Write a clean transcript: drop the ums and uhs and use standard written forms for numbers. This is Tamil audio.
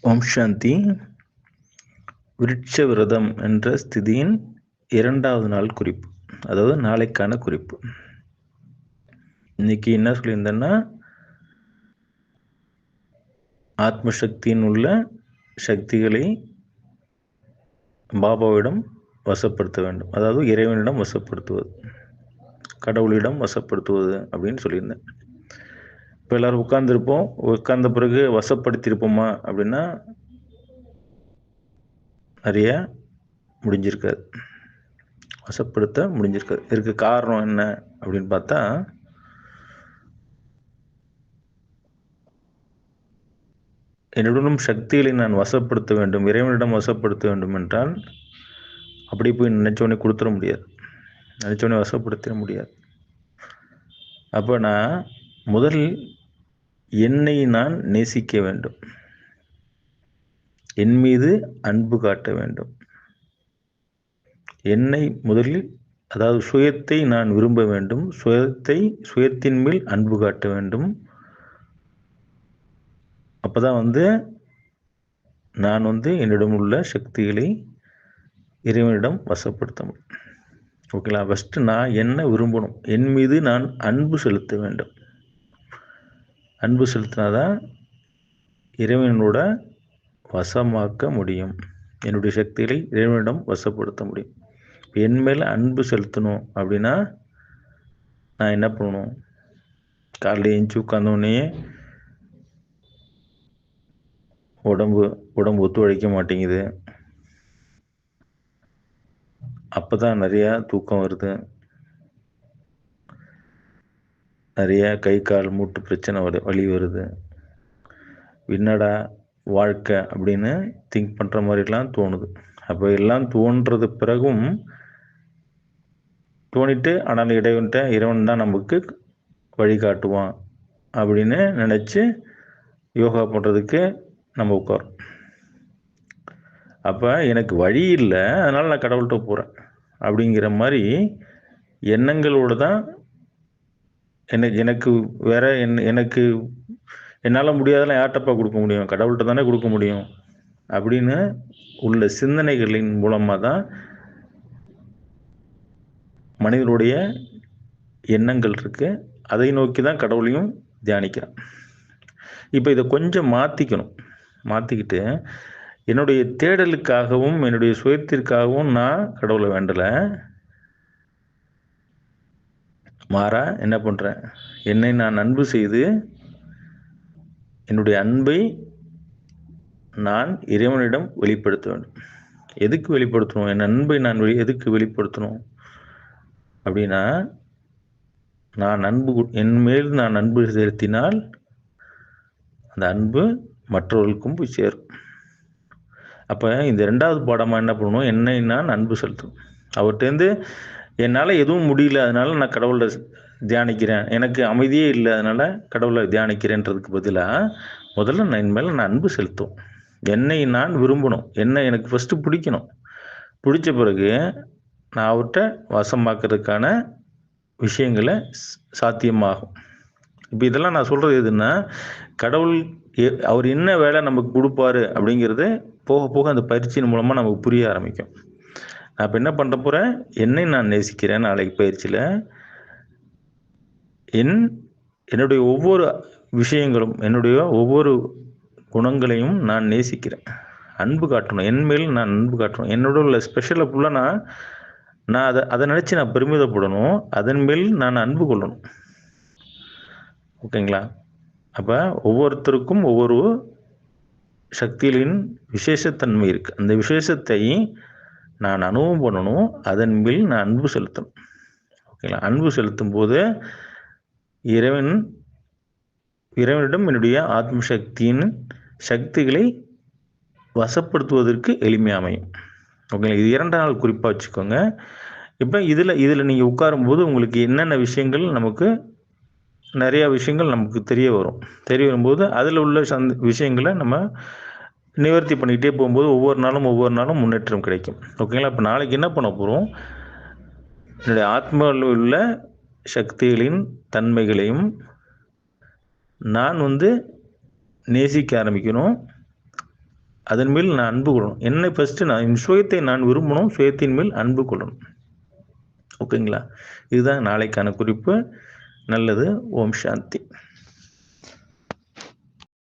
ஓம் சாந்தி. விருட்ச விரதம் என்ற ஸ்திதியின் 2வது நாள் குறிப்பு, அதாவது நாளைக்கான குறிப்பு. இன்னைக்கு என்ன சொல்லியிருந்தேன்னா, ஆத்ம சக்தியின் உள்ள சக்திகளை பாபாவிடம் வசப்படுத்த வேண்டும், அதாவது இறைவனிடம் வசப்படுத்துவது, கடவுளிடம் வசப்படுத்துவது அப்படின்னு சொல்லியிருந்தேன். இப்போ எல்லாரும் உட்கார்ந்துருப்போம், உட்கார்ந்த பிறகு வசப்படுத்தியிருப்போமா அப்படின்னா நிறைய முடிஞ்சிருக்காது, வசப்படுத்த முடிஞ்சிருக்காது. இதுக்கு காரணம் என்ன அப்படின்னு பார்த்தா, என்னுடன் சக்திகளை நான் வசப்படுத்த வேண்டும், இறைவனிடம் வசப்படுத்த வேண்டும் என்றால் அப்படி போய் நினைச்சோடனே கொடுத்துட முடியாது, நினைச்சோடனே வசப்படுத்த முடியாது. அப்போ நான் முதலில் என்னை நான் நேசிக்க வேண்டும், என் மீது அன்பு காட்ட வேண்டும். என்னை முதலில், அதாவது சுயத்தை நான் விரும்ப வேண்டும், சுயத்தின் மேல் அன்பு காட்ட வேண்டும். அப்போதான் நான் என்னிடம் உள்ள சக்திகளை இறைவனிடம் வசப்படுத்த முடியும். ஓகேங்களா? ஃபஸ்ட்டு நான் என்ன விரும்பணும், என் மீது நான் அன்பு செலுத்த வேண்டும். அன்பு செலுத்தினாதான் இறைவனோட வசமாக்க முடியும், என்னுடைய சக்திகளை இறைவனிடம் வசப்படுத்த முடியும். என் மேல் அன்பு செலுத்தணும் அப்படின்னா நான் என்ன பண்ணணும்? காலையில் எழுந்துச்சி உட்காந்தோடனே உடம்பு ஒத்துழைக்க மாட்டேங்குது, அப்போ தான் நிறையா தூக்கம் வருது, நிறைய கை கால் மூட்டு பிரச்சனை வலி வருது. என்னடா வாழ்க்கை அப்படின்னு திங்க் பண்ணுற மாதிரிலாம் தோணுது. அப்போ எல்லாம் தோன்றது பிறகும் தோணிட்டு, ஆனால் இறைவன் தான் நமக்கு வழிகாட்டுவான் அப்படின்னு நினச்சி யோகா பண்ணுறதுக்கு நம்ம உட்காரோம். அப்போ எனக்கு வழி இல்லை, அதனால் நான் கடவுள்கிட்ட போகிறேன் அப்படிங்கிற மாதிரி எண்ணங்களோடு தான் எனக்கு வேற எனக்கு என்னால் முடியாதெல்லாம் யார்கிட்டப்பா கொடுக்க முடியும், கடவுள்கிட்ட தானே கொடுக்க முடியும் அப்படின்னு உள்ள சிந்தனைகளின் மூலமாக தான் மனிதனுடைய எண்ணங்கள் இருக்கு. அதை நோக்கி தான் கடவுளையும் தியானிக்கிறான். இப்போ இதை கொஞ்சம் மாற்றிக்கிட்டு என்னுடைய தேடலுக்காகவும் என்னுடைய சுயத்திற்காகவும் நான் கடவுளை வேண்டலை. மாறா என்ன பண்ணுறேன், என்னை நான் அன்பு செய்து என்னுடைய அன்பை நான் இறைவனிடம் வெளிப்படுத்த வேண்டும். எதுக்கு வெளிப்படுத்தணும்? என் அன்பை நான் எதுக்கு வெளிப்படுத்தணும் அப்படின்னா, என் மேல் நான் அன்பு செலுத்தினால் அந்த அன்பு மற்றவர்களுக்கும் போய் சேரும். அப்போ இந்த 2வது பாடமாக என்ன பண்ணணும், என்னை நான் அன்பு செலுத்தணும். அவர்கிட்டேருந்து என்னால் எதுவும் முடியல, அதனால நான் கடவுளை தியானிக்கிறேன், எனக்கு அமைதியே இல்லை அதனால் கடவுளை தியானிக்கிறேன்றதுக்கு பதிலாக முதல்ல நான் என் மேலே நான் அன்பு செலுத்தும், என்னை நான் விரும்பணும், என்னை எனக்கு ஃபஸ்ட்டு பிடிக்கணும். பிடிச்ச பிறகு நான் அவர்கிட்ட வசமாக்குறதுக்கான விஷயங்களை சாத்தியமாகும். இப்போ இதெல்லாம் நான் சொல்கிறது எதுன்னா, கடவுள் அவர் என்ன வேலை நமக்கு கொடுப்பாரு அப்படிங்கிறது போக போக அந்த பயிற்சியின் மூலமாக நமக்கு புரிய ஆரம்பிக்கும். நான் இப்போ என்ன பண்ண போகிறேன், என்னை நான் நேசிக்கிறேன். நாளைக்கு பயிற்சியில் என்னுடைய ஒவ்வொரு விஷயங்களும், என்னுடைய ஒவ்வொரு குணங்களையும் நான் நேசிக்கிறேன், அன்பு காட்டணும், என் மேல் நான் அன்பு காட்டணும். என்னோட உள்ள ஸ்பெஷலை ஃபுல்லாக நான் அதை நினச்சி நான் பெருமிதப்படணும், அதன் மேல் நான் அன்பு கொள்ளணும். ஓகேங்களா? அப்போ ஒவ்வொருத்தருக்கும் ஒவ்வொரு சக்திகளின் விசேஷத்தன்மை இருக்குது. அந்த விசேஷத்தை நான் அனுபவம் பண்ணணும், அதன் மேல் நான் அன்பு செலுத்தணும். ஓகேங்களா? அன்பு செலுத்தும் போது இறைவனிடம் என்னுடைய ஆத்ம சக்தியின் சக்திகளை வசப்படுத்துவதற்கு எளிமையாக அமையும். ஓகேங்களா? இது 2 நாள் குறிப்பாக வச்சுக்கோங்க. இப்போ இதில் நீங்கள் உட்காரும்போது உங்களுக்கு என்னென்ன விஷயங்கள், நிறையா விஷயங்கள் நமக்கு தெரிய வரும்போது அதில் உள்ள விஷயங்களை நம்ம நிவர்த்தி பண்ணிக்கிட்டே போகும்போது ஒவ்வொரு நாளும் முன்னேற்றம் கிடைக்கும். ஓகேங்களா? இப்போ நாளைக்கு என்ன பண்ண போகிறோம், என்னுடைய ஆத்மாவில் உள்ள சக்திகளின் தன்மைகளையும் நான் நேசிக்க ஆரம்பிக்கணும். அதன் மேல் நான் அன்பு கொள்ளணும். என்னை ஃபஸ்ட்டு நான் என் சுயத்தை நான் விரும்பணும், சுயத்தின் மேல் அன்பு கொள்ளணும். ஓகேங்களா? இதுதான் நாளைக்கான குறிப்பு. நல்லது. ஓம் சாந்தி.